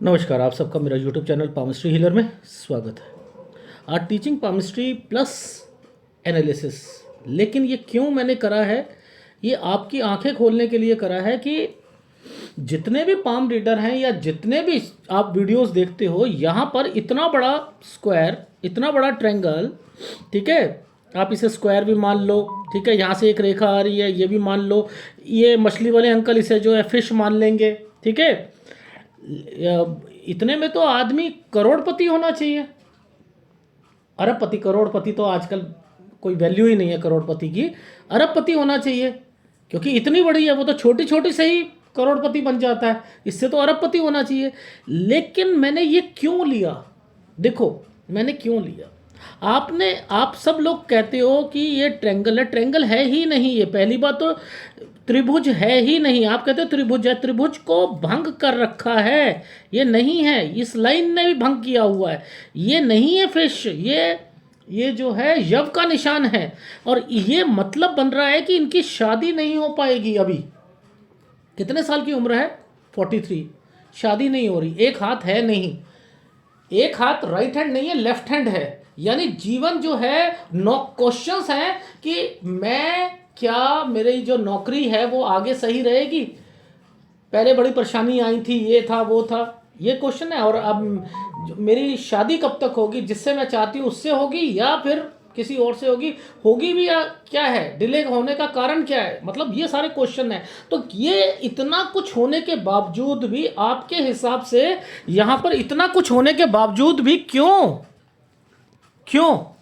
नमस्कार, आप सबका मेरा यूट्यूब चैनल पामिस्ट्री हीलर में स्वागत है। आज टीचिंग पामिस्ट्री प्लस एनालिसिस। लेकिन ये क्यों मैंने करा है, ये आपकी आंखें खोलने के लिए करा है कि जितने भी पाम रीडर हैं या जितने भी आप वीडियोस देखते हो, यहाँ पर इतना बड़ा स्क्वायर, इतना बड़ा ट्रायंगल, ठीक है, आप इसे स्क्वायर भी मान लो, ठीक है, यहाँ से एक रेखा आ रही है, ये भी मान लो, ये मछली वाले अंकल इसे जो है फिश मान लेंगे, ठीक है। इतने में तो आदमी करोड़पति होना चाहिए। अरबपति, करोड़पति तो आजकल कोई वैल्यू ही नहीं है करोड़पति की, अरबपति होना चाहिए, क्योंकि इतनी बड़ी है, वो तो छोटी छोटी से ही करोड़पति बन जाता है, इससे तो अरबपति होना चाहिए। लेकिन मैंने ये क्यों लिया, देखो मैंने क्यों लिया। आप सब लोग कहते हो कि ये ट्रायंगल है, ट्रायंगल है ही नहीं। ये पहली बात तो त्रिभुज है ही नहीं। आप कहते हो त्रिभुज है, त्रिभुज को भंग कर रखा है, ये नहीं है। इस लाइन ने भी भंग किया हुआ है, ये नहीं है फिश, ये जो है यव का निशान है। और ये मतलब बन रहा है कि इनकी शादी नहीं हो पाएगी। अभी कितने साल की उम्र है? 43। शादी नहीं हो रही, एक हाथ है नहीं, एक हाथ राइट हैंड नहीं है, लेफ्ट हैंड है। यानी जीवन जो है, नो क्वेश्चंस हैं कि मैं क्या, मेरी जो नौकरी है वो आगे सही रहेगी, पहले बड़ी परेशानी आई थी, ये था वो था, ये क्वेश्चन है। और अब मेरी शादी कब तक होगी, जिससे मैं चाहती हूँ उससे होगी या फिर किसी और से होगी भी, या क्या है, डिले होने का कारण क्या है, मतलब ये सारे क्वेश्चन हैं। तो ये इतना कुछ होने के बावजूद भी, आपके हिसाब से यहाँ पर इतना कुछ होने के बावजूद भी क्यों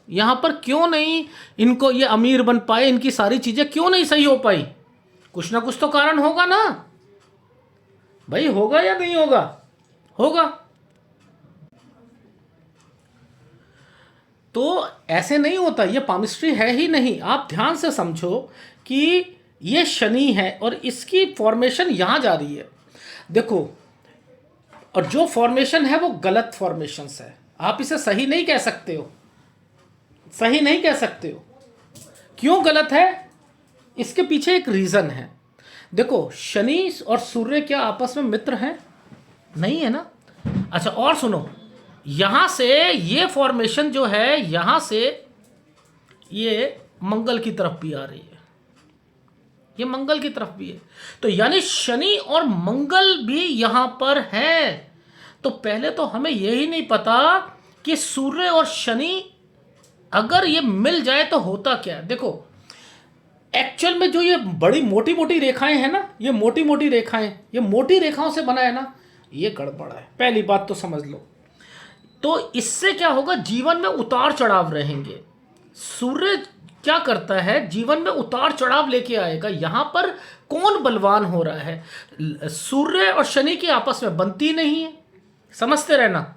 यहाँ पर क्यों नहीं इनको ये अमीर बन पाए, इनकी सारी चीजें क्यों नहीं सही हो पाई? कुछ ना कुछ तो कारण होगा ना भाई, होगा या नहीं होगा? होगा। तो ऐसे नहीं होता, ये पामिस्ट्री है ही नहीं। आप ध्यान से समझो कि ये शनि है और इसकी फॉर्मेशन यहां जा रही है, देखो। और जो फॉर्मेशन है वो गलत फॉर्मेशंस है, आप इसे सही नहीं कह सकते हो, सही नहीं कह सकते हो। क्यों गलत है? इसके पीछे एक रीजन है। देखो, शनि और सूर्य क्या आपस में मित्र हैं? नहीं है ना। अच्छा, और सुनो, यहां से ये फॉर्मेशन जो है, यहां से ये मंगल की तरफ भी आ रही है, ये मंगल की तरफ भी है। तो यानी शनि और मंगल भी यहां पर है। तो पहले तो हमें यही नहीं पता कि सूर्य और शनि अगर ये मिल जाए तो होता क्या है। देखो, एक्चुअल में जो ये बड़ी मोटी मोटी रेखाएं हैं ना, ये मोटी मोटी रेखाएं, ये मोटी रेखाओं से बना है ना, ये गड़बड़ है, पहली बात तो समझ लो। तो इससे क्या होगा, जीवन में उतार चढ़ाव रहेंगे। सूर्य क्या करता है, जीवन में उतार चढ़ाव लेके आएगा। यहां पर कौन बलवान हो रहा है? सूर्य और शनि की आपस में बनती नहीं है, समझते रहना।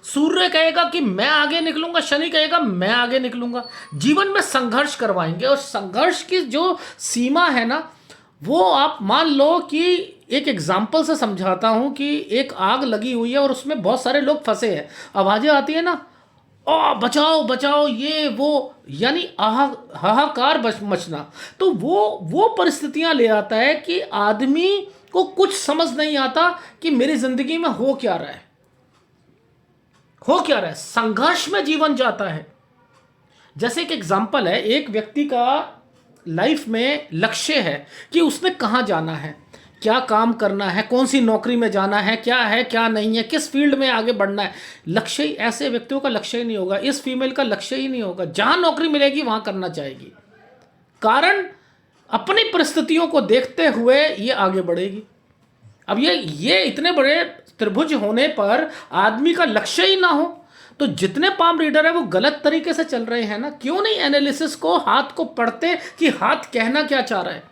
सूर्य कहेगा कि मैं आगे निकलूंगा, शनि कहेगा मैं आगे निकलूंगा। जीवन में संघर्ष करवाएंगे। और संघर्ष की जो सीमा है ना, वो आप मान लो कि एक एग्जाम्पल से समझाता हूं कि एक आग लगी हुई है और उसमें बहुत सारे लोग फंसे हैं, आवाजें आती है ना, ओ बचाओ बचाओ, ये वो, यानी हाहाकार मचना। तो वो परिस्थितियां ले आता है कि आदमी को कुछ समझ नहीं आता कि मेरी जिंदगी में हो क्या रहा है, हो क्या रहा है। संघर्ष में जीवन जाता है। जैसे एक एग्जाम्पल है, एक व्यक्ति का लाइफ में लक्ष्य है कि उसने कहाँ जाना है, क्या काम करना है, कौन सी नौकरी में जाना है, क्या नहीं है, किस फील्ड में आगे बढ़ना है। लक्ष्य ही, ऐसे व्यक्तियों का लक्ष्य ही नहीं होगा, इस फीमेल का लक्ष्य ही नहीं होगा, जहां नौकरी मिलेगी वहां करना चाहेगी। कारण अपनी परिस्थितियों को देखते हुए ये आगे बढ़ेगी। अब ये इतने बड़े त्रिभुज होने पर आदमी का लक्ष्य ही ना हो, तो जितने पाम रीडर है वो गलत तरीके से चल रहे हैं ना। क्यों नहीं एनालिसिस को, हाथ को पढ़ते कि हाथ कहना क्या चाह रहा है।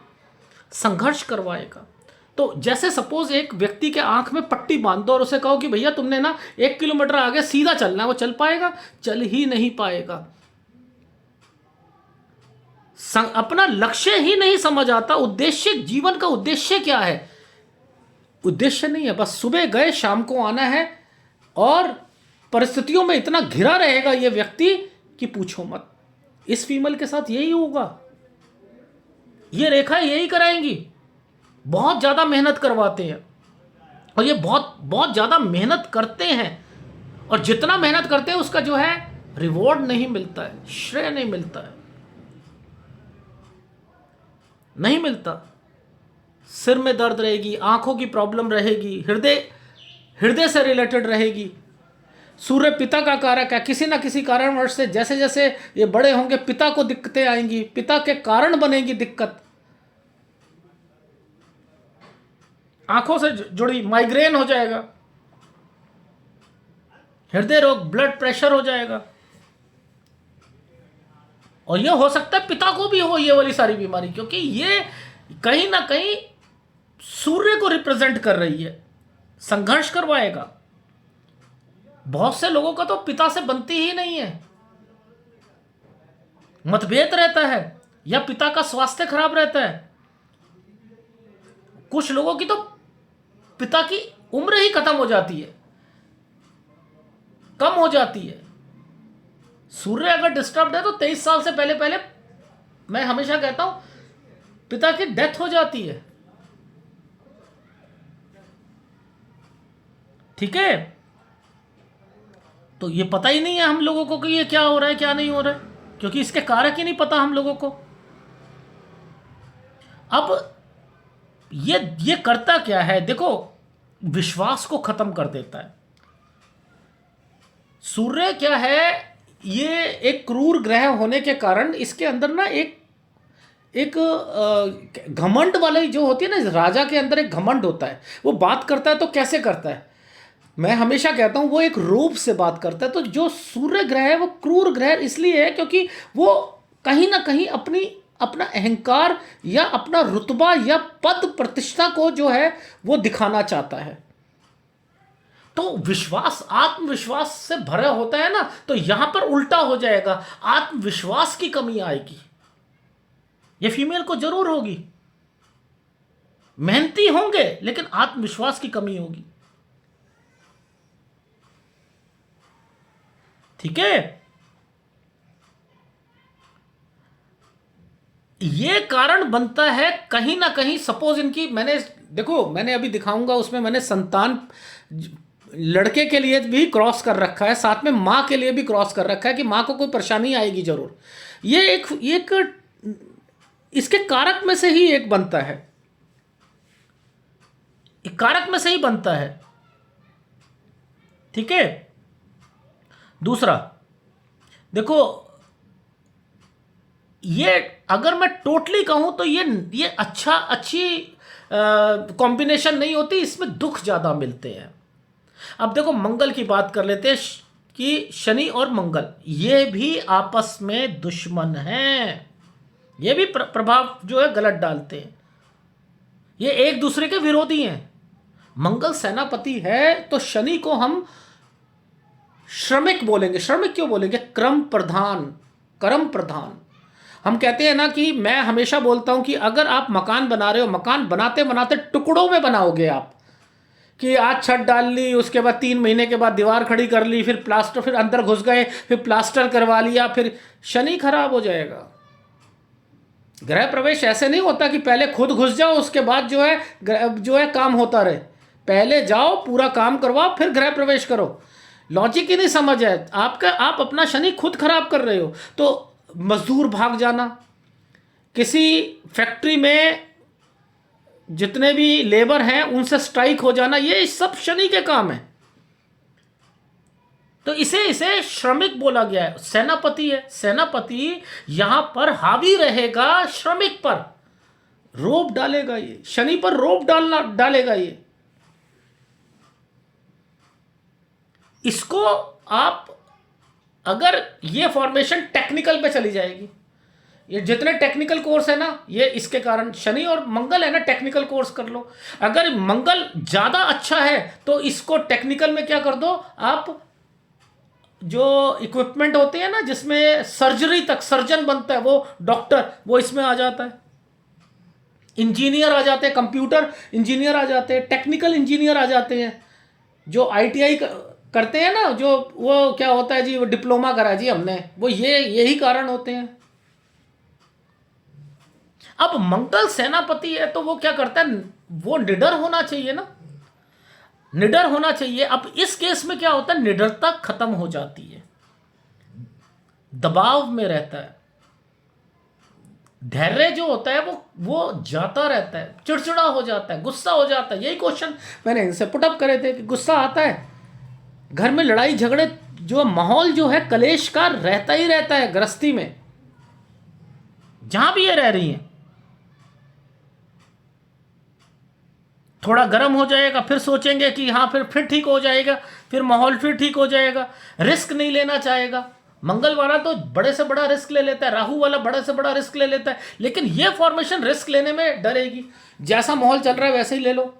संघर्ष करवाएगा। तो जैसे सपोज एक व्यक्ति के आंख में पट्टी बांध दो और उसे कहो कि भैया तुमने ना 1 किलोमीटर आगे सीधा चलना है, वो चल पाएगा? चल ही नहीं पाएगा। अपना लक्ष्य ही नहीं समझ आता। उद्देश्य, जीवन का उद्देश्य क्या है? उद्देश्य नहीं है, बस सुबह गए शाम को आना है। और परिस्थितियों में इतना घिरा रहेगा ये व्यक्ति कि पूछो मत। इस फीमेल के साथ यही होगा, ये रेखा यही कराएंगी, बहुत ज्यादा मेहनत करवाते हैं। और ये बहुत बहुत ज़्यादा मेहनत करते हैं, और जितना मेहनत करते हैं उसका जो है रिवॉर्ड नहीं मिलता है, श्रेय नहीं मिलता है, नहीं मिलता। सिर में दर्द रहेगी, आंखों की प्रॉब्लम रहेगी, हृदय हृदय से रिलेटेड रहेगी। सूर्य पिता का कारक है, किसी ना किसी कारणवश से जैसे जैसे ये बड़े होंगे पिता को दिक्कतें आएंगी, पिता के कारण बनेगी दिक्कत, आंखों से जुड़ी माइग्रेन हो जाएगा, हृदय रोग, ब्लड प्रेशर हो जाएगा, और ये हो सकता है पिता को भी हो ये वाली सारी बीमारी, क्योंकि ये कहीं ना कहीं सूर्य को रिप्रेजेंट कर रही है, संघर्ष करवाएगा। बहुत से लोगों का तो पिता से बनती ही नहीं है, मतभेद रहता है, या पिता का स्वास्थ्य खराब रहता है। कुछ लोगों की तो पिता की उम्र ही खत्म हो जाती है, कम हो जाती है। सूर्य अगर डिस्टर्ब्ड है तो 23 साल से पहले पहले, मैं हमेशा कहता हूं, पिता की डेथ हो जाती है। ठीक है, तो ये पता ही नहीं है हम लोगों को कि ये क्या हो रहा है क्या नहीं हो रहा है, क्योंकि इसके कारक ही नहीं पता हम लोगों को। अब ये करता क्या है, देखो, विश्वास को खत्म कर देता है। सूर्य क्या है, ये एक क्रूर ग्रह होने के कारण इसके अंदर ना एक घमंड वाली जो होती है ना, राजा के अंदर एक घमंड होता है। वो बात करता है तो कैसे करता है, मैं हमेशा कहता हूं वो एक रूप से बात करता है। तो जो सूर्य ग्रह है वो क्रूर ग्रह इसलिए है क्योंकि वो कहीं ना कहीं अपना अहंकार या अपना रुतबा या पद प्रतिष्ठा को जो है वो दिखाना चाहता है। तो विश्वास, आत्मविश्वास से भरा होता है ना, तो यहां पर उल्टा हो जाएगा, आत्मविश्वास की कमी आएगी। ये फीमेल को जरूर होगी, मेहनती होंगे लेकिन आत्मविश्वास की कमी होगी। ठीक है, ये कारण बनता है कहीं ना कहीं। सपोज इनकी मैंने अभी दिखाऊंगा, उसमें मैंने संतान लड़के के लिए भी क्रॉस कर रखा है, साथ में मां के लिए भी क्रॉस कर रखा है कि मां को कोई परेशानी आएगी जरूर। ये एक इसके कारक में से ही एक बनता है, एक कारक में से ही बनता है। ठीक है, दूसरा देखो, ये अगर मैं टोटली कहूं तो ये अच्छी कॉम्बिनेशन नहीं होती, इसमें दुख ज्यादा मिलते हैं। अब देखो, मंगल की बात कर लेते हैं कि शनि और मंगल ये भी आपस में दुश्मन हैं, ये भी प्रभाव जो है गलत डालते हैं, ये एक दूसरे के विरोधी हैं। मंगल सेनापति है तो शनि को हम श्रमिक बोलेंगे। श्रमिक क्यों बोलेंगे? क्रम प्रधान, कर्म प्रधान। हम कहते हैं ना कि मैं हमेशा बोलता हूं कि अगर आप मकान बना रहे हो, मकान बनाते बनाते टुकड़ों में बनाओगे आप, कि आज छत डाल ली, उसके बाद 3 महीने के बाद दीवार खड़ी कर ली, फिर प्लास्टर, फिर अंदर घुस गए, फिर प्लास्टर करवा लिया, फिर शनि खराब हो जाएगा। गृह प्रवेश ऐसे नहीं होता कि पहले खुद घुस जाओ उसके बाद जो है काम होता रहे। पहले जाओ, पूरा काम करवाओ, फिर गृह प्रवेश करो। लॉजिक ही नहीं समझ है आपका, आप अपना शनि खुद खराब कर रहे हो। तो मजदूर भाग जाना, किसी फैक्ट्री में जितने भी लेबर हैं उनसे स्ट्राइक हो जाना, ये सब शनि के काम है। तो इसे श्रमिक बोला गया है। सेनापति है, सेनापति यहां पर हावी रहेगा श्रमिक पर, रोब डालेगा, ये शनि पर रोब डालेगा। ये इसको आप, अगर ये फॉर्मेशन टेक्निकल पे चली जाएगी, ये जितने टेक्निकल कोर्स है ना, ये इसके कारण शनि और मंगल है ना, टेक्निकल कोर्स कर लो। अगर मंगल ज्यादा अच्छा है तो इसको टेक्निकल में क्या कर दो आप, जो इक्विपमेंट होते हैं ना जिसमें सर्जरी तक, सर्जन बनता है वो डॉक्टर, वो इसमें आ जाता है। इंजीनियर आ जाते हैं, कंप्यूटर इंजीनियर आ जाते हैं, टेक्निकल इंजीनियर आ जाते हैं, जो ITI करते हैं ना, जो वो क्या होता है जी, वो डिप्लोमा करा जी हमने, वो यही कारण होते हैं। अब मंगल सेनापति है तो वो क्या करता है, वो निडर होना चाहिए ना। निडर होना चाहिए। अब इस केस में क्या होता है, निडरता खत्म हो जाती है, दबाव में रहता है। धैर्य जो होता है वो जाता रहता है, चिड़चिड़ा हो जाता है, गुस्सा हो जाता है। यही क्वेश्चन मैंने इनसे पुटअप करे थे कि गुस्सा आता है, घर में लड़ाई झगड़े, जो माहौल जो है कलेश का रहता ही रहता है गृहस्थी में, जहां भी ये रह रही हैं। थोड़ा गर्म हो जाएगा, फिर सोचेंगे कि हाँ फिर ठीक हो जाएगा, फिर माहौल फिर ठीक हो जाएगा। रिस्क नहीं लेना चाहेगा। मंगल वाला तो बड़े से बड़ा रिस्क ले लेता है, राहु वाला बड़े से बड़ा रिस्क ले लेता है, लेकिन ये फॉर्मेशन रिस्क लेने में डरेगी। जैसा माहौल चल रहा है वैसे ही ले लो,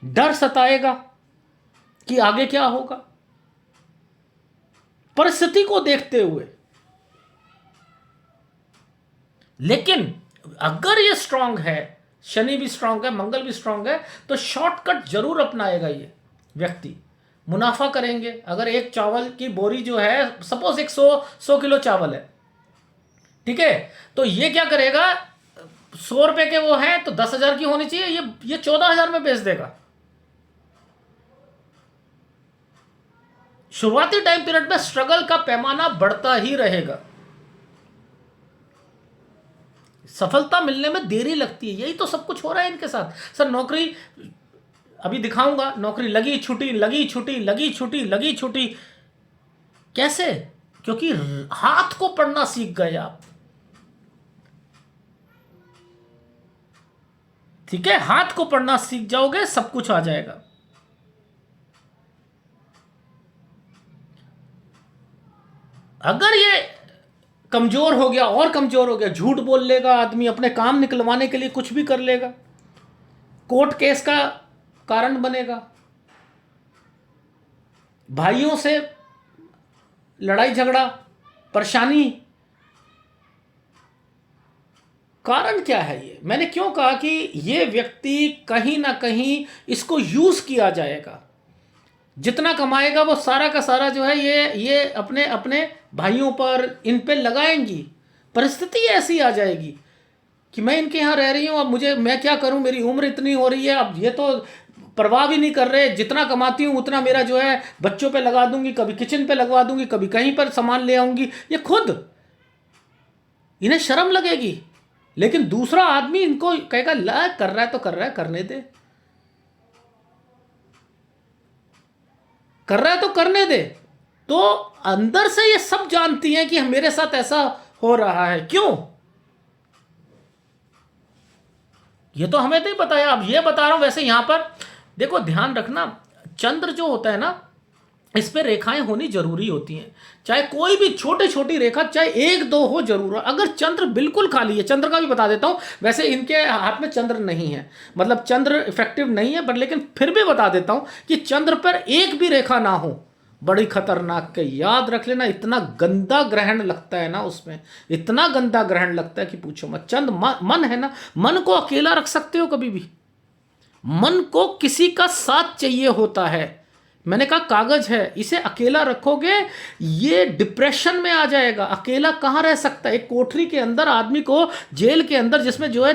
डर सताएगा कि आगे क्या होगा, परिस्थिति को देखते हुए। लेकिन अगर ये स्ट्रांग है, शनि भी स्ट्रांग है, मंगल भी स्ट्रांग है, तो शॉर्टकट जरूर अपनाएगा ये व्यक्ति। मुनाफा करेंगे। अगर एक चावल की बोरी जो है, सपोज 100 किलो चावल है, ठीक है, तो ये क्या करेगा, 100 रुपए के वो है तो 10,000 की होनी चाहिए, ये 14,000 में बेच देगा। शुरुआती टाइम पीरियड में स्ट्रगल का पैमाना बढ़ता ही रहेगा, सफलता मिलने में देरी लगती है। यही तो सब कुछ हो रहा है इनके साथ। सर नौकरी, अभी दिखाऊंगा, नौकरी लगी छुट्टी, लगी छुट्टी, लगी छुट्टी, लगी छुट्टी। कैसे? क्योंकि हाथ को पढ़ना सीख गए आप। ठीक है, हाथ को पढ़ना सीख जाओगे, सब कुछ आ जाएगा। अगर ये कमजोर हो गया और कमजोर हो गया, झूठ बोल लेगा आदमी, अपने काम निकलवाने के लिए कुछ भी कर लेगा, कोर्ट केस का कारण बनेगा, भाइयों से लड़ाई झगड़ा, परेशानी। कारण क्या है ये? मैंने क्यों कहा कि ये व्यक्ति कहीं ना कहीं इसको यूज किया जाएगा। जितना कमाएगा वो सारा का सारा जो है ये अपने अपने भाइयों पर, इन पे लगाएंगी। परिस्थिति ऐसी आ जाएगी कि मैं इनके यहाँ रह रही हूँ, अब मैं क्या करूँ, मेरी उम्र इतनी हो रही है, अब ये तो परवाह भी नहीं कर रहे, जितना कमाती हूँ उतना मेरा जो है बच्चों पे लगा दूंगी, कभी किचन पे लगवा दूंगी, कभी कहीं पर सामान ले आऊंगी। ये खुद, इन्हें शर्म लगेगी, लेकिन दूसरा आदमी इनको कहेगा ला कर रहा है तो कर रहा है, करने दे, कर रहा है तो करने दे। तो अंदर से ये सब जानती हैं कि मेरे साथ ऐसा हो रहा है, क्यों? ये तो हमें नहीं पता है, अब ये बता रहा हूं। वैसे यहां पर देखो, ध्यान रखना, चंद्र जो होता है ना, इस पे रेखाएं होनी जरूरी होती हैं। चाहे कोई भी छोटी छोटी रेखा, चाहे एक दो हो, जरूर हो। अगर चंद्र बिल्कुल खाली है, चंद्र का भी बता देता हूं, वैसे इनके हाथ में चंद्र नहीं है, मतलब चंद्र इफेक्टिव नहीं है, बट लेकिन फिर भी बता देता हूं कि चंद्र पर एक भी रेखा ना हो, बड़ी खतरनाक है। याद रख लेना, इतना गंदा ग्रहण लगता है ना उसमें, इतना गंदा ग्रहण लगता है कि पूछो मत। चंद्र मन है ना, मन को अकेला रख सकते हो कभी भी, मन को किसी का साथ चाहिए होता है। मैंने कहा कागज है, इसे अकेला रखोगे ये डिप्रेशन में आ जाएगा। अकेला कहां रह सकता है? एक कोठरी के अंदर आदमी को, जेल के अंदर, जिसमें जो है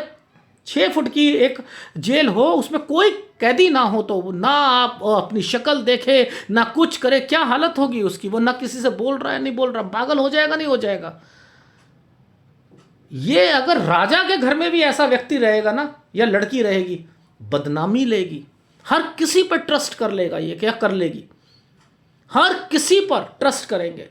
6 फुट की एक जेल हो, उसमें कोई कैदी ना हो, तो ना आप अपनी शक्ल देखे, ना कुछ करे, क्या हालत होगी उसकी? वो ना किसी से बोल रहा है, नहीं बोल रहा, पागल हो जाएगा, नहीं हो जाएगा? ये अगर राजा के घर में भी ऐसा व्यक्ति रहेगा ना, या लड़की रहेगी, बदनामी लेगी, हर किसी पर ट्रस्ट कर लेगा। ये क्या कर लेगी? हर किसी पर ट्रस्ट करेंगे,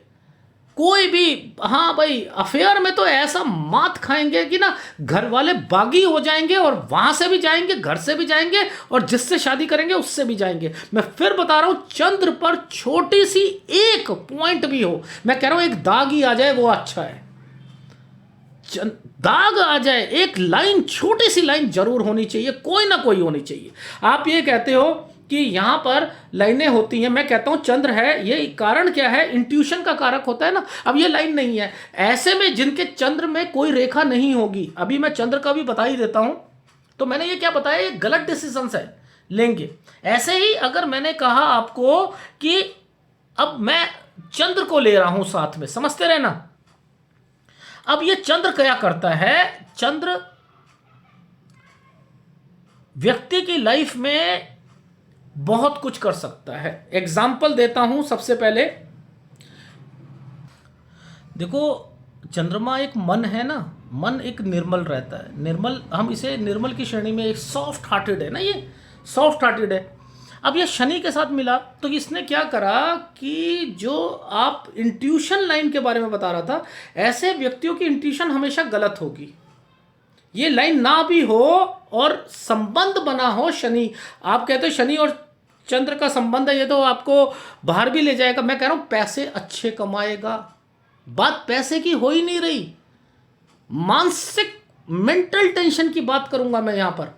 कोई भी। हाँ भाई, अफेयर में तो ऐसा मात खाएंगे कि ना घर वाले बागी हो जाएंगे, और वहां से भी जाएंगे, घर से भी जाएंगे, और जिससे शादी करेंगे उससे भी जाएंगे। मैं फिर बता रहा हूं, चंद्र पर छोटी सी एक पॉइंट भी हो, मैं कह रहा हूं एक दाग ही आ जाए, वो अच्छा है। दाग आ जाए, एक लाइन, छोटी सी लाइन जरूर होनी चाहिए, कोई ना कोई होनी चाहिए। आप ये कहते हो कि यहां पर लाइनें होती हैं, मैं कहता हूं चंद्र है, ये कारण क्या है? इंट्यूशन का कारक होता है ना। अब ये लाइन नहीं है, ऐसे में जिनके चंद्र में कोई रेखा नहीं होगी, अभी मैं चंद्र का भी बता ही देता हूं, तो मैंने ये क्या बताया, ये गलत डिसीजन है लेंगे। ऐसे ही अगर मैंने कहा आपको कि अब मैं चंद्र को ले रहा हूं साथ में, समझते रहना। अब ये चंद्र क्या करता है? चंद्र व्यक्ति की लाइफ में बहुत कुछ कर सकता है। एग्जाम्पल देता हूं सबसे पहले। देखो, चंद्रमा एक मन है ना, मन एक निर्मल रहता है, निर्मल, हम इसे निर्मल की श्रेणी में, एक सॉफ्ट हार्टेड है ना, ये सॉफ्ट हार्टेड है। अब ये शनि के साथ मिला तो इसने क्या करा कि जो आप इंट्यूशन लाइन के बारे में बता रहा था, ऐसे व्यक्तियों की इंट्यूशन हमेशा गलत होगी। ये लाइन ना भी हो और संबंध बना हो, शनि, आप कहते हो शनि और चंद्र का संबंध है, ये तो आपको बाहर भी ले जाएगा। मैं कह रहा हूं पैसे अच्छे कमाएगा। बात पैसे की हो ही नहीं रही, मानसिक मेंटल टेंशन की बात करूंगा मैं यहां पर।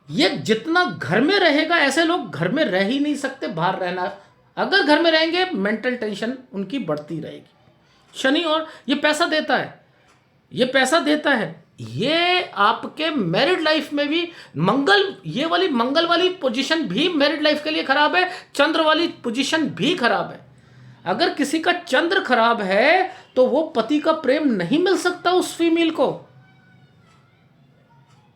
ये जितना घर में रहेगा, ऐसे लोग घर में रह ही नहीं सकते, बाहर रहना, अगर घर में रहेंगे मेंटल टेंशन उनकी बढ़ती रहेगी। शनि, और ये पैसा देता है, ये पैसा देता है, ये आपके मैरिड लाइफ में भी मंगल, ये वाली मंगल वाली पोजीशन भी मैरिड लाइफ के लिए खराब है, चंद्र वाली पोजीशन भी खराब है। अगर किसी का चंद्र खराब है तो वो पति का प्रेम नहीं मिल सकता उस फीमेल को।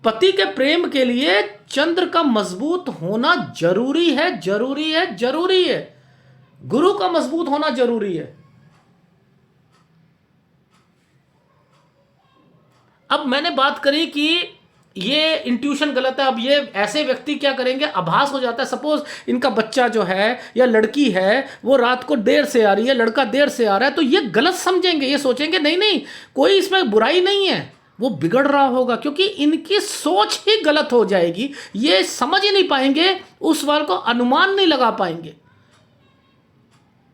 पति के प्रेम के लिए चंद्र का मजबूत होना जरूरी है, जरूरी है, जरूरी है। गुरु का मजबूत होना जरूरी है। अब मैंने बात करी कि ये इंट्यूशन गलत है। अब ये ऐसे व्यक्ति क्या करेंगे, आभास हो जाता है, सपोज इनका बच्चा जो है या लड़की है वो रात को देर से आ रही है, लड़का देर से आ रहा है, तो ये गलत समझेंगे, ये सोचेंगे नहीं नहीं कोई इसमें बुराई नहीं है, वो बिगड़ रहा होगा, क्योंकि इनकी सोच ही गलत हो जाएगी। ये समझ ही नहीं पाएंगे, उस वार को अनुमान नहीं लगा पाएंगे,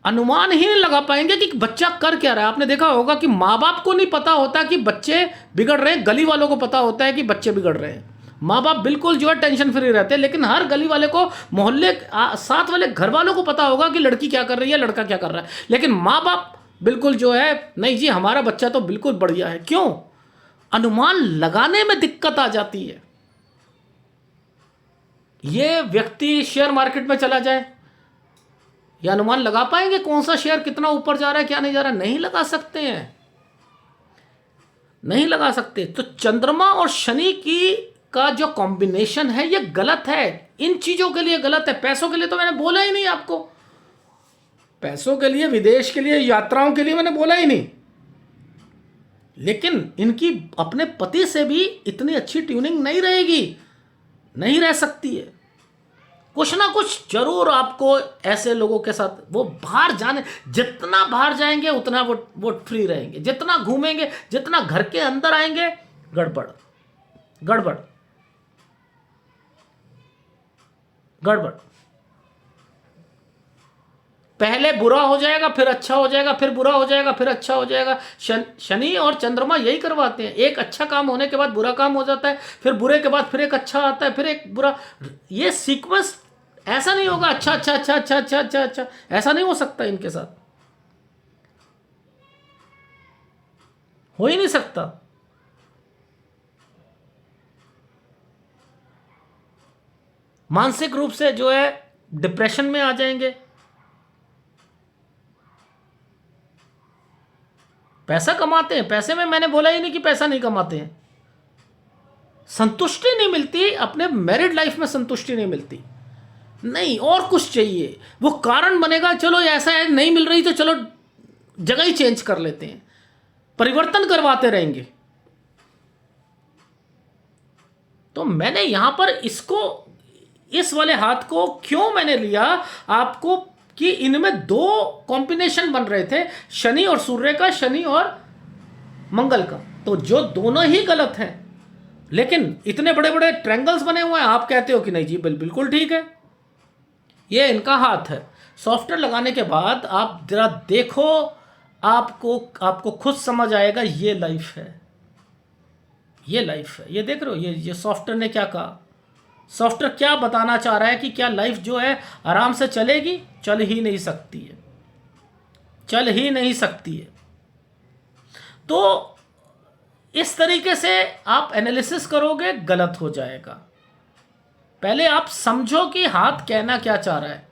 अनुमान ही नहीं लगा पाएंगे कि बच्चा कर क्या रहा है। आपने देखा होगा कि माँ बाप को नहीं पता होता कि बच्चे बिगड़ रहे हैं, गली वालों को पता होता है कि बच्चे बिगड़ रहे हैं। माँ बाप बिल्कुल जो है टेंशन फ्री रहते हैं, लेकिन हर गली वाले को, मोहल्ले साथ वाले घर वालों को पता होगा कि लड़की क्या कर रही है, लड़का क्या कर रहा है, लेकिन माँ बाप बिल्कुल जो है नहीं जी हमारा बच्चा तो बिल्कुल बढ़िया है। क्यों? अनुमान लगाने में दिक्कत आ जाती है। ये व्यक्ति शेयर मार्केट में चला जाए, यह अनुमान लगा पाएंगे कौन सा शेयर कितना ऊपर जा रहा है क्या नहीं जा रहा है? नहीं लगा सकते हैं, नहीं लगा सकते। तो चंद्रमा और शनि की का जो कॉम्बिनेशन है ये गलत है, इन चीजों के लिए गलत है। पैसों के लिए तो मैंने बोला ही नहीं आपको, पैसों के लिए, विदेश के लिए, यात्राओं के लिए मैंने बोला ही नहीं, लेकिन इनकी अपने पति से भी इतनी अच्छी ट्यूनिंग नहीं रहेगी, नहीं रह सकती है। कुछ ना कुछ जरूर आपको ऐसे लोगों के साथ, वो बाहर जाने, जितना बाहर जाएंगे उतना वो फ्री रहेंगे, जितना घूमेंगे, जितना घर के अंदर आएंगे, गड़बड़ गड़बड़ गड़बड़। पहले बुरा हो जाएगा फिर अच्छा हो जाएगा, फिर बुरा हो जाएगा फिर अच्छा हो जाएगा। शनि और चंद्रमा यही करवाते हैं, एक अच्छा काम होने के बाद बुरा काम हो जाता है, फिर बुरे के बाद फिर एक अच्छा आता है, फिर एक बुरा। ये सीक्वेंस ऐसा नहीं होगा, अच्छा अच्छा अच्छा अच्छा अच्छा अच्छा अच्छा, ऐसा नहीं हो सकता, इनके साथ हो ही नहीं सकता। मानसिक रूप से जो है डिप्रेशन में आ जाएंगे। पैसा कमाते हैं, पैसे में मैंने बोला ही नहीं कि पैसा नहीं कमाते हैं, संतुष्टि नहीं मिलती, अपने मैरिड लाइफ में संतुष्टि नहीं मिलती, नहीं और कुछ चाहिए, वो कारण बनेगा, चलो ऐसा है नहीं मिल रही तो चलो जगह ही चेंज कर लेते हैं, परिवर्तन करवाते रहेंगे। तो मैंने यहां पर इसको, इस वाले हाथ को क्यों मैंने लिया आपको, कि इनमें दो कॉम्बिनेशन बन रहे थे, शनि और सूर्य का, शनि और मंगल का, तो जो दोनों ही गलत हैं, लेकिन इतने बड़े बड़े ट्रायंगल्स बने हुए हैं, आप कहते हो कि नहीं जी बिल्कुल ठीक है, ये इनका हाथ है। सॉफ्टवेयर लगाने के बाद आप जरा देखो, आपको खुद समझ आएगा, ये लाइफ है, ये लाइफ है। ये देख रहे हो, ये सॉफ्टवेयर ने क्या कहा, सॉफ्टवेयर क्या बताना चाह रहा है कि क्या लाइफ जो है आराम से चलेगी? चल ही नहीं सकती है, चल ही नहीं सकती है। तो इस तरीके से आप एनालिसिस करोगे, गलत हो जाएगा। पहले आप समझो कि हाथ कहना क्या चाह रहा है,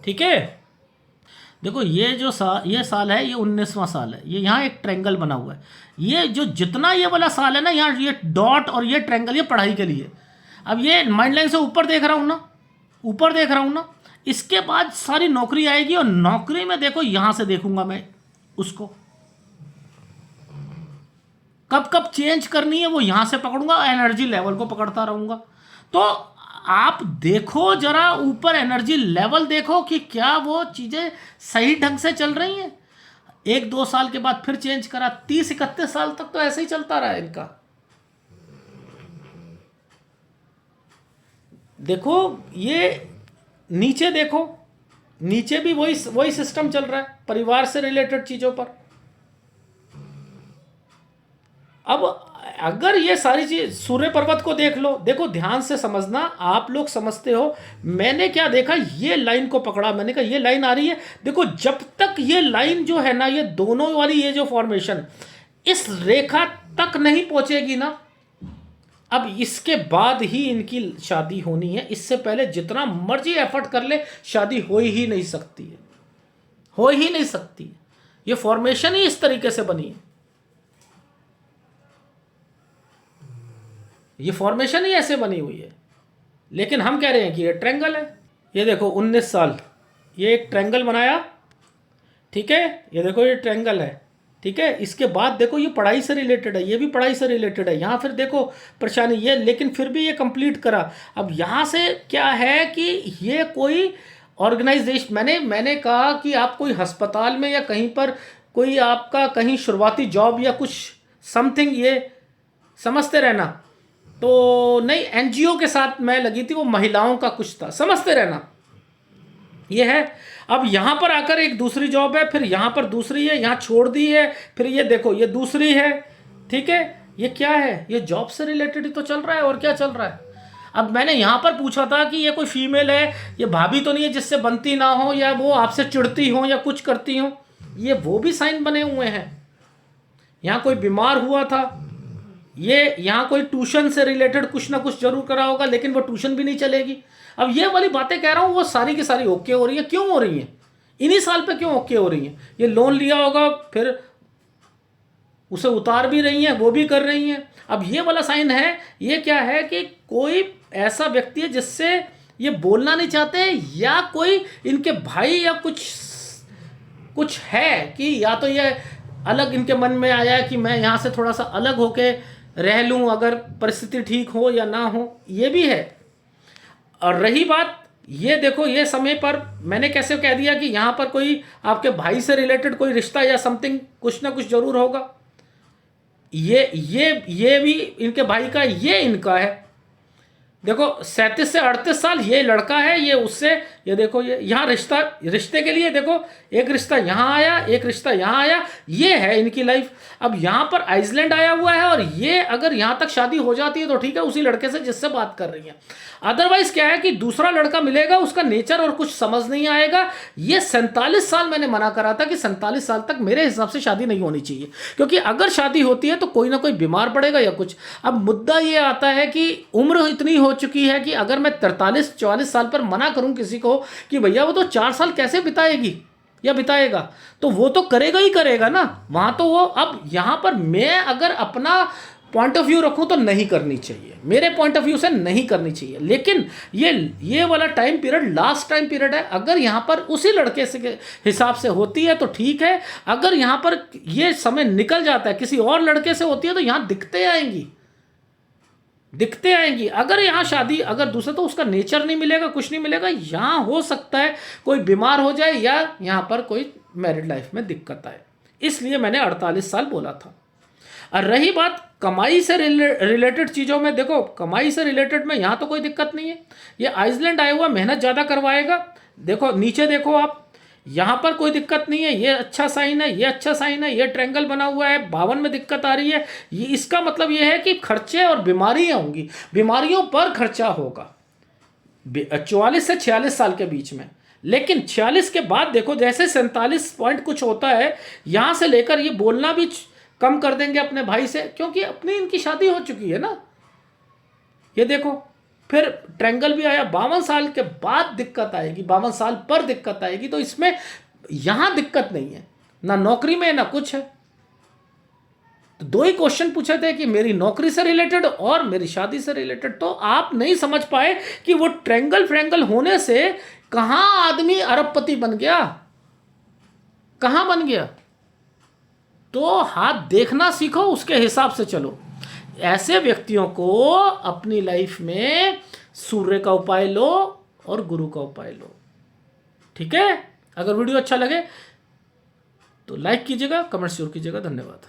ठीक है? देखो ये जो ये साल है, ये 19वां साल है, ये यहाँ एक ट्रायंगल बना हुआ है, ये जो जितना ये वाला साल है ना, यहाँ ये डॉट और ये ट्रायंगल, ये पढ़ाई के लिए। अब ये माइंड लाइन से ऊपर देख रहा हूँ ना, ऊपर देख रहा हूँ ना, इसके बाद सारी नौकरी आएगी और नौकरी में देखो यहां से देखूंगा मैं उसको कब कब चेंज करनी है वो यहां से पकड़ूंगा, एनर्जी लेवल को पकड़ता रहूंगा। तो आप देखो जरा ऊपर एनर्जी लेवल देखो कि क्या वो चीजें सही ढंग से चल रही हैं। 1-2 साल के बाद फिर चेंज करा, 30-31 साल तक तो ऐसे ही चलता रहा इनका। देखो ये नीचे देखो, नीचे भी वही सिस्टम चल रहा है परिवार से रिलेटेड चीजों पर। अब अगर ये सारी चीज, सूर्य पर्वत को देख लो, देखो ध्यान से समझना, आप लोग समझते हो मैंने क्या देखा, ये लाइन को पकड़ा, मैंने कहा ये लाइन आ रही है, देखो जब तक ये लाइन जो है ना, ये दोनों वाली ये जो फॉर्मेशन इस रेखा तक नहीं पहुंचेगी ना, अब इसके बाद ही इनकी शादी होनी है। इससे पहले जितना मर्जी एफर्ट कर ले शादी हो ही नहीं सकती है, हो ही नहीं सकती है। ये फॉर्मेशन ही इस तरीके से बनी है, ये फॉर्मेशन ही ऐसे बनी हुई है। लेकिन हम कह रहे हैं कि ये ट्रायंगल है। ये देखो 19 साल, ये एक ट्रायंगल बनाया, ठीक है, ये देखो ये ट्रायंगल है, ठीक है। इसके बाद देखो ये पढ़ाई से रिलेटेड है, ये भी पढ़ाई से रिलेटेड है। यहाँ फिर देखो परेशानी ये, लेकिन फिर भी ये कंप्लीट करा। अब यहाँ से क्या है कि ये कोई ऑर्गेनाइजेशन, मैंने कहा कि आप कोई अस्पताल में या कहीं पर कोई आपका कहीं शुरुआती जॉब या कुछ समथिंग, ये समझते रहना। तो नहीं, एनजीओ के साथ मैं लगी थी, वो महिलाओं का कुछ था, समझते रहना ये है। अब यहां पर आकर एक दूसरी जॉब है, फिर यहां पर दूसरी है, यहां छोड़ दी है, फिर ये देखो ये दूसरी है, ठीक है। ये क्या है, ये जॉब से रिलेटेड ही तो चल रहा है, और क्या चल रहा है। अब मैंने यहां पर पूछा था कि ये कोई फीमेल है, ये भाभी तो नहीं है जिससे बनती ना हो, या वो आपसे चिढ़ती हो या कुछ करती हो, ये वो भी साइन बने हुए हैं। यहां कोई बीमार हुआ था, ये यहाँ कोई ट्यूशन से रिलेटेड कुछ ना कुछ जरूर करा होगा, लेकिन वो ट्यूशन भी नहीं चलेगी। अब ये वाली बातें कह रहा हूँ, वो सारी की सारी ओके हो रही है। क्यों हो रही हैं, इन्हीं साल पे क्यों ओके हो रही हैं। ये लोन लिया होगा, फिर उसे उतार भी रही हैं, वो भी कर रही हैं। अब ये वाला साइन है, ये क्या है कि कोई ऐसा व्यक्ति है जिससे ये बोलना नहीं चाहते, या कोई इनके भाई या कुछ है कि या तो ये अलग इनके मन में आया कि मैं यहाँ से थोड़ा सा अलग होके रह लूँ, अगर परिस्थिति ठीक हो या ना हो, ये भी है। और रही बात, ये देखो ये समय पर मैंने कैसे कह दिया कि यहाँ पर कोई आपके भाई से रिलेटेड कोई रिश्ता या समथिंग कुछ ना कुछ जरूर होगा। ये भी इनके भाई का, ये इनका है। देखो 37 से 38 साल ये लड़का है, ये उससे, ये देखो ये यहाँ रिश्ते के लिए देखो, एक रिश्ता यहाँ आया, एक रिश्ता यहाँ आया, ये है इनकी लाइफ। अब यहाँ पर आइसलैंड आया हुआ है, और ये अगर यहाँ तक शादी हो जाती है तो ठीक है, उसी लड़के से जिससे बात कर रही है। अदरवाइज क्या है कि दूसरा लड़का मिलेगा, उसका नेचर और कुछ समझ नहीं आएगा। ये 47 साल मैंने मना करा था कि 47 साल तक मेरे हिसाब से शादी नहीं होनी चाहिए, क्योंकि अगर शादी होती है तो कोई ना कोई बीमार पड़ेगा या कुछ। अब मुद्दा ये आता है कि उम्र इतनी हो चुकी है कि अगर मैं 43-44 साल पर मना करूं किसी को कि भैया वो तो 4 साल कैसे बिताएगी या बिताएगा, तो वो तो करेगा ही करेगा ना वहां तो वो। अब यहां पर मैं अगर अपना पॉइंट ऑफ व्यू रखूं तो नहीं करनी चाहिए, मेरे पॉइंट ऑफ व्यू से नहीं करनी चाहिए। लेकिन ये वाला time period last time period है। अगर यहां पर उसी लड़के से के हिसाब से होती है तो ठीक है, अगर यहां पर ये समय निकल जाता है किसी और लड़के से होती है तो यहां दिक्कतें आएंगी। अगर यहाँ शादी, अगर दूसरा, तो उसका नेचर नहीं मिलेगा, कुछ नहीं मिलेगा। यहाँ हो सकता है कोई बीमार हो जाए या यहाँ पर कोई मैरिड लाइफ में दिक्कत आए, इसलिए मैंने 48 साल बोला था। और रही बात कमाई से रिलेटेड चीज़ों में, देखो कमाई से रिलेटेड में यहाँ तो कोई दिक्कत नहीं है। ये आइसलैंड आया हुआ मेहनत ज़्यादा करवाएगा। देखो नीचे देखो आप, यहाँ पर कोई दिक्कत नहीं है, ये अच्छा साइन है, ये अच्छा साइन है, ये ट्रायंगल बना हुआ है। 52 में दिक्कत आ रही है, ये इसका मतलब ये है कि खर्चे और बीमारियाँ होंगी, बीमारियों पर खर्चा होगा 44 से 46 साल के बीच में। लेकिन 46 के बाद देखो जैसे 47 पॉइंट कुछ होता है, यहाँ से लेकर ये बोलना भी कम कर देंगे अपने भाई से, क्योंकि अपनी इनकी शादी हो चुकी है ना। ये देखो फिर ट्रायंगल भी आया, 52 साल के बाद दिक्कत आएगी, 52 साल पर दिक्कत आएगी। तो इसमें यहां दिक्कत नहीं है, ना नौकरी में ना कुछ है। तो दो ही क्वेश्चन पूछे थे कि मेरी नौकरी से रिलेटेड और मेरी शादी से रिलेटेड, तो आप नहीं समझ पाए कि वो ट्रेंगल फ्रेंगल होने से कहां आदमी अरबपति बन गया, कहां बन गया। तो हाथ देखना सीखो, उसके हिसाब से चलो। ऐसे व्यक्तियों को अपनी लाइफ में सूर्य का उपाय लो और गुरु का उपाय लो, ठीक है। अगर वीडियो अच्छा लगे तो लाइक कीजिएगा, कमेंट जरूर कीजिएगा। धन्यवाद।